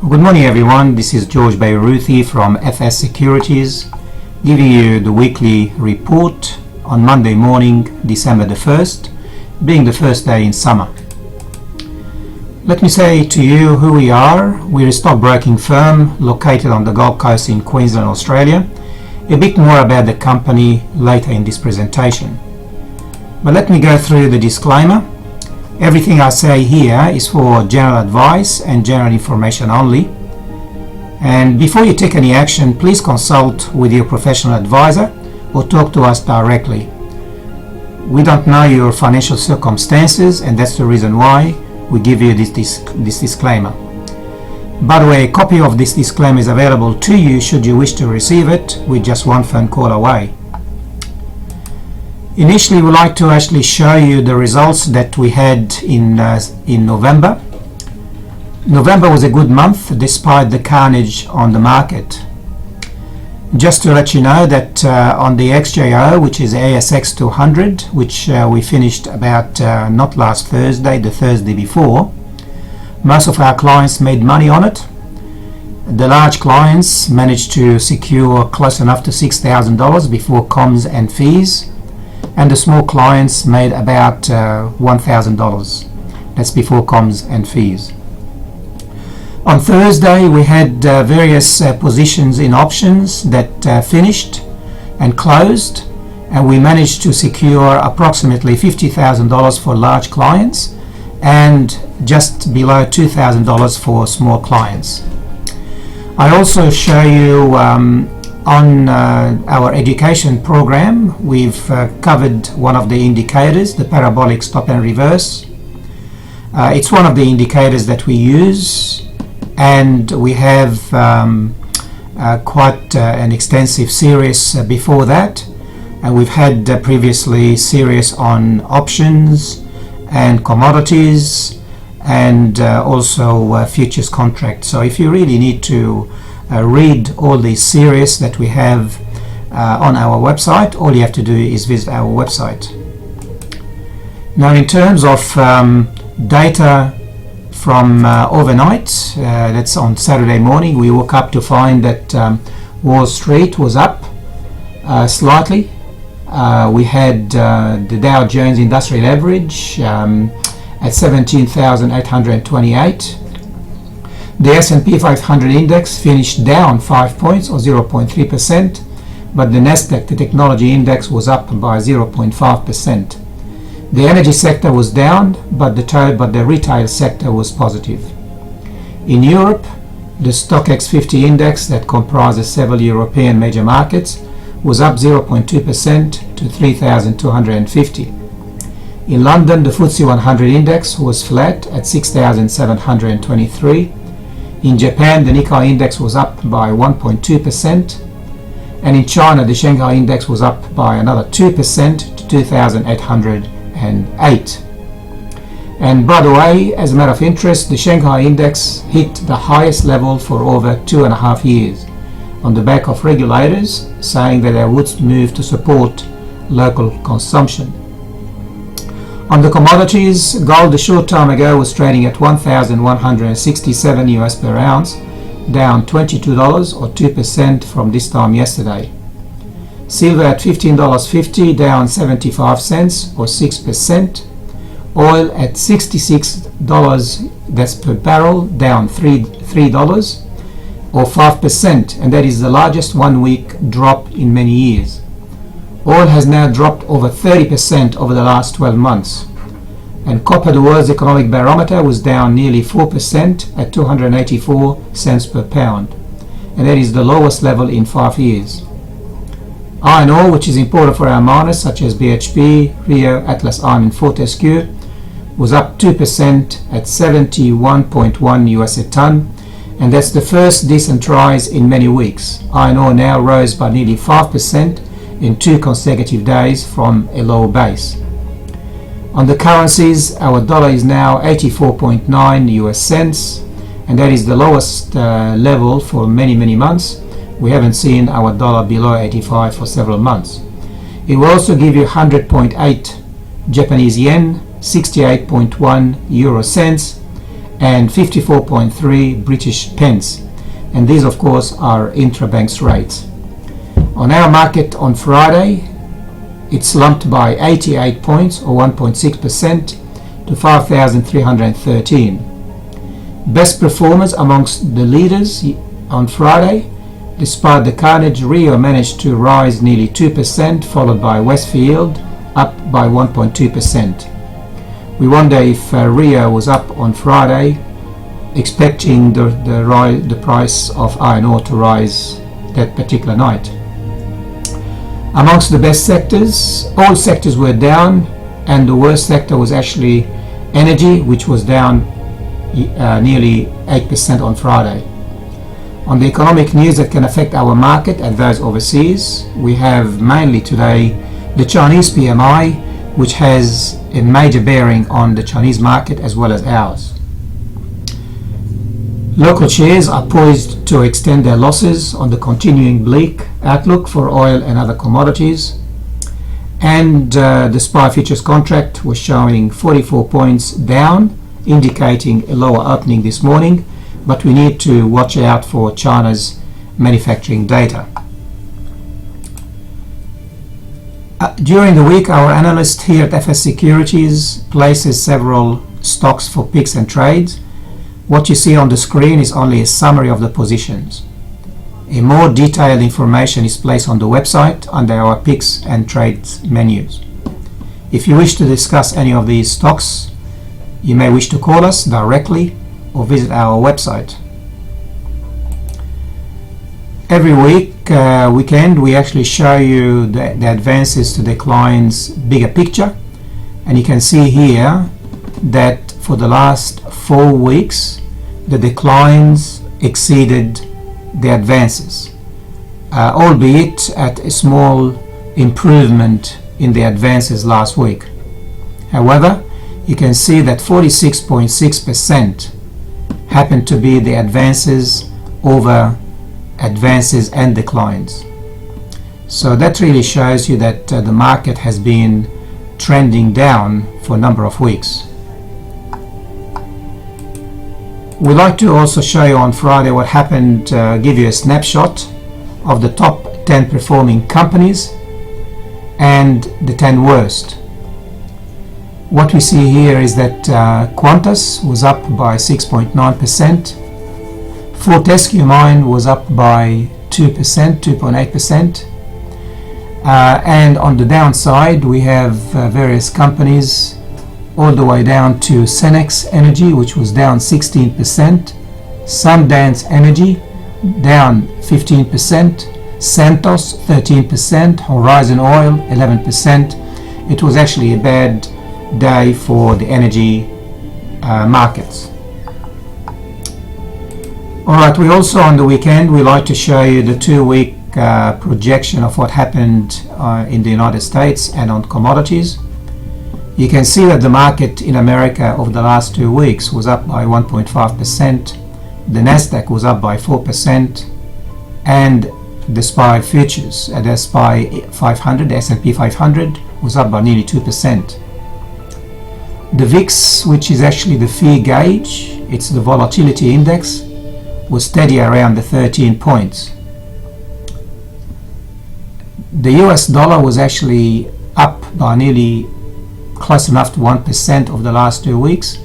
Good morning everyone, this is George Bayruthi from FS Securities giving you the weekly report on Monday morning, December the 1st, being the first day in summer. Let me say to you who we are. We're a stockbroking firm located on the Gold Coast in Queensland, Australia. A bit more about the company later in this presentation. But let me go through the disclaimer. Everything I say here is for general advice and general information only. And before you take any action, please consult with your professional advisor or talk to us directly. We don't know your financial circumstances, and that's the reason why we give you this disclaimer. By the way, a copy of this disclaimer is available to you should you wish to receive it with just one phone call away. Initially, we'd like to actually show you the results that we had in November. November was a good month despite the carnage on the market. Just to let you know that on the XJO, which is ASX 200, which we finished about not last Thursday, the Thursday before, most of our clients made money on it. The large clients managed to secure close enough to $6,000 before comms and fees, and the small clients made about $1,000. That's before comms and fees. On Thursday we had various positions in options that finished and closed, and we managed to secure approximately $50,000 for large clients and just below $2,000 for small clients. I also show you on our education program, we've covered one of the indicators, the parabolic stop and reverse. It's one of the indicators that we use, and we have quite an extensive series before that, and we've had previously series on options and commodities and also futures contracts. So if you really need to read all these series that we have on our website, all you have to do is visit our website. Now, in terms of data from overnight, that's on Saturday morning, we woke up to find that Wall Street was up slightly. We had the Dow Jones Industrial Average at 17,828. The S&P 500 index finished down 5 points or 0.3%, but the Nasdaq, the technology index, was up by 0.5%. The energy sector was down, but the retail sector was positive. In Europe, the Stockmarket 50 index, that comprises several European major markets, was up 0.2% to 3,250. In London, the FTSE 100 index was flat at 6,723. In Japan, the Nikkei index was up by 1.2%, and in China, the Shanghai index was up by another 2% to 2,808. And by the way, as a matter of interest, the Shanghai index hit the highest level for over 2.5 years on the back of regulators saying that they would move to support local consumption. On the commodities, gold a short time ago was trading at $1,167 US per ounce, down $22 or 2% from this time yesterday. Silver at $15.50, down 75 cents or 6%. Oil at $66, that's per barrel, down $3 or 5%, and that is the largest 1 week drop in many years. Oil has now dropped over 30% over the last 12 months. And copper, the world's economic barometer, was down nearly 4% at 284 cents per pound. And that is the lowest level in 5 years. Iron ore, which is important for our miners such as BHP, Rio, Atlas Iron and Fortescue, was up 2% at 71.1 US a ton. And that's the first decent rise in many weeks. Iron ore now rose by nearly 5% in 2 consecutive days from a low base. On the currencies, our dollar is now 84.9 US cents, and that is the lowest level for many months. We haven't seen our dollar below 85 for several months. It will also give you 100.8 Japanese yen, 68.1 euro cents, and 54.3 British pence, and these of course are intrabank rates. On our market on Friday, it slumped by 88 points or 1.6% to 5,313. Best performers amongst the leaders on Friday, despite the carnage, Rio managed to rise nearly 2%, followed by Westfield up by 1.2%. We wonder if Rio was up on Friday, expecting the price of iron ore to rise that particular night. Amongst the best sectors, all sectors were down, and the worst sector was actually energy, which was down nearly 8% on Friday. On the economic news that can affect our market and those overseas, we have mainly today the Chinese PMI, which has a major bearing on the Chinese market as well as ours. Local shares are poised to extend their losses on the continuing bleak outlook for oil and other commodities, and the SPI futures contract was showing 44 points down, indicating a lower opening this morning, but we need to watch out for China's manufacturing data. During the week, our analyst here at FS Securities places several stocks for picks and trades. What you see on the screen is only a summary of the positions. A more detailed information is placed on the website under our picks and trades menus. If you wish to discuss any of these stocks, you may wish to call us directly or visit our website. Every weekend we actually show you the advances to the client's bigger picture, and you can see here that for the last 4 weeks the declines exceeded the advances, albeit at a small improvement in the advances last week. However, you can see that 46.6% happened to be the advances over advances and declines. So that really shows you that the market has been trending down for a number of weeks. We'd like to also show you on Friday what happened, give you a snapshot of the top 10 performing companies and the 10 worst. What we see here is that Qantas was up by 6.9%, Fortescue Mine was up by 2.8%, and on the downside we have various companies all the way down to Cenex Energy, which was down 16%, Sundance Energy down 15%, Santos 13%, Horizon Oil 11%. It was actually a bad day for the energy markets. Alright, we also on the weekend we like to show you the 2-week projection of what happened in the United States and on commodities. You can see that the market in America over the last 2 weeks was up by 1.5%, the Nasdaq was up by 4%, and the SPI futures, the SPI 500, the S&P 500 was up by nearly 2%. The VIX, which is actually the fee gauge, it's the volatility index, was steady around the 13 points. The US dollar was actually up by nearly close enough to 1% over the last 2 weeks,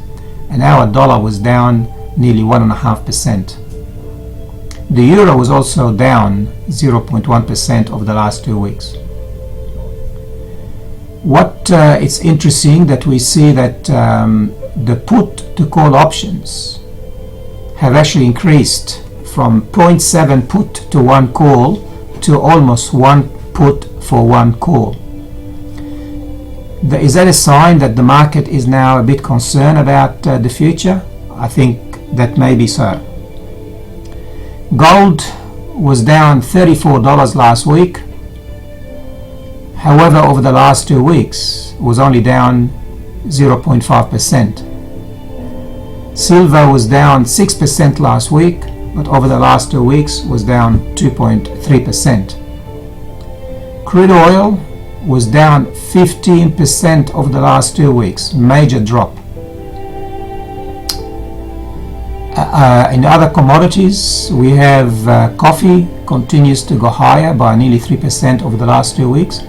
and our dollar was down nearly 1.5%. The euro was also down 0.1% over the last 2 weeks. What it's interesting that we see that the put to call options have actually increased from 0.7 put to 1 call to almost 1 put for 1 call. Is that a sign that the market is now a bit concerned about the future? I think that may be so. Gold was down $34 last week. However, over the last 2 weeks it was only down 0.5%. Silver was down 6% last week, but over the last 2 weeks was down 2.3%. Crude oil was down 15% over the last 2 weeks, major drop. In other commodities, we have coffee continues to go higher by nearly 3% over the last 2 weeks,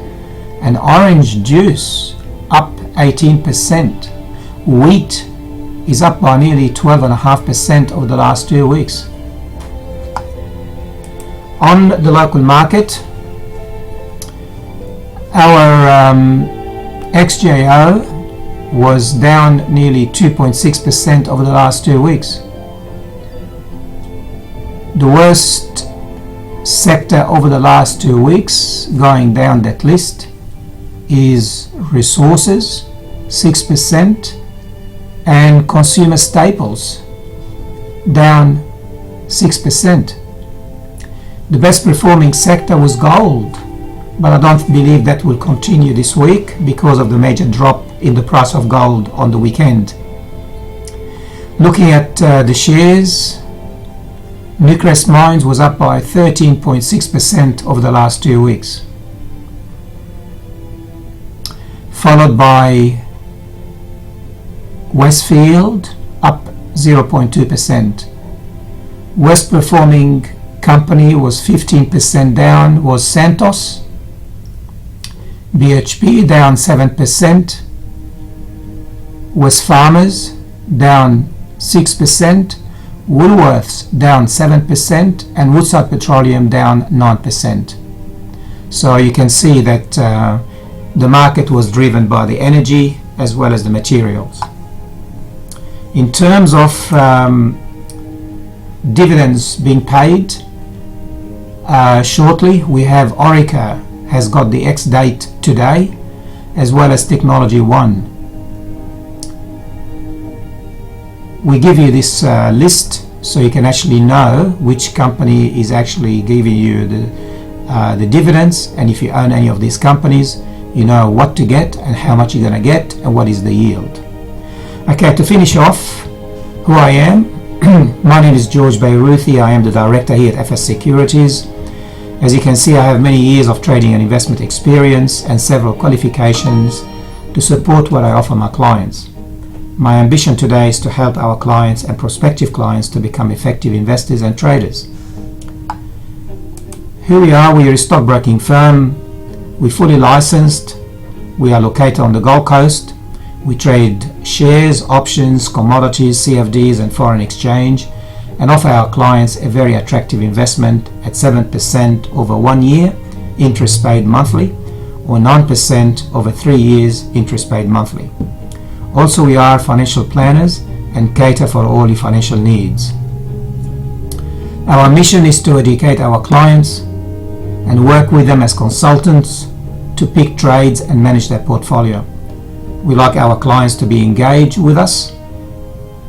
and orange juice up 18%. Wheat is up by nearly 12.5% over the last 2 weeks. On the local market, our XJO was down nearly 2.6% over the last 2 weeks. The worst sector over the last 2 weeks going down that list is resources, 6%, and consumer staples, down 6%. The best performing sector was gold, but I don't believe that will continue this week because of the major drop in the price of gold on the weekend. Looking at the shares, Newcrest Mines was up by 13.6% over the last 2 weeks, followed by Westfield, up 0.2%. Worst performing company was 15% down, was Santos. BHP down 7%. Wesfarmers down 6%. Woolworths down 7%, and Woodside Petroleum down 9%. So you can see that the market was driven by the energy as well as the materials. In terms of dividends being paid, shortly we have Orica has got the ex-date today, as well as Technology One. We give you this list so you can actually know which company is actually giving you the dividends, and if you own any of these companies, you know what to get and how much you're going to get and what is the yield. Okay, to finish off, who I am. My name is George Beiruthi. I am the director here at FS Securities. As you can see, I have many years of trading and investment experience and several qualifications to support what I offer my clients. My ambition today is to help our clients and prospective clients to become effective investors and traders. Here we are a stockbroking firm. We're fully licensed. We are located on the Gold Coast. We trade shares, options, commodities, CFDs and foreign exchange, and offer our clients a very attractive investment at 7% over 1 year, interest paid monthly, or 9% over 3 years, interest paid monthly. Also, we are financial planners and cater for all your financial needs. Our mission is to educate our clients and work with them as consultants to pick trades and manage their portfolio. We like our clients to be engaged with us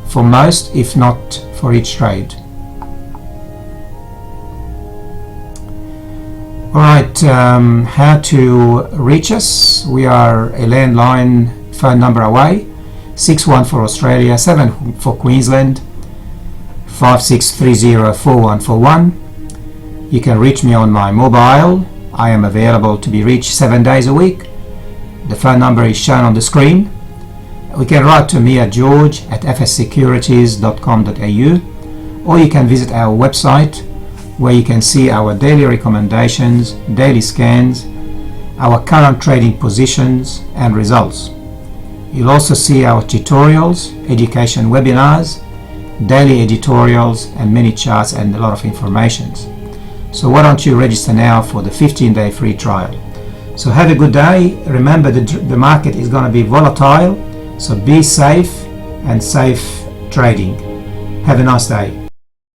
for most, if not for each trade. Alright, how to reach us? We are a landline phone number away, 61 for Australia, 7 for Queensland, 56304141. You can reach me on my mobile. I am available to be reached 7 days a week. The phone number is shown on the screen. You can write to me at george@fssecurities.com.au, or you can visit our website where you can see our daily recommendations, daily scans, our current trading positions and results. You'll also see our tutorials, education webinars, daily editorials and many charts and a lot of information. So why don't you register now for the 15-day free trial. So have a good day. Remember, the market is going to be volatile, so be safe and safe trading. Have a nice day.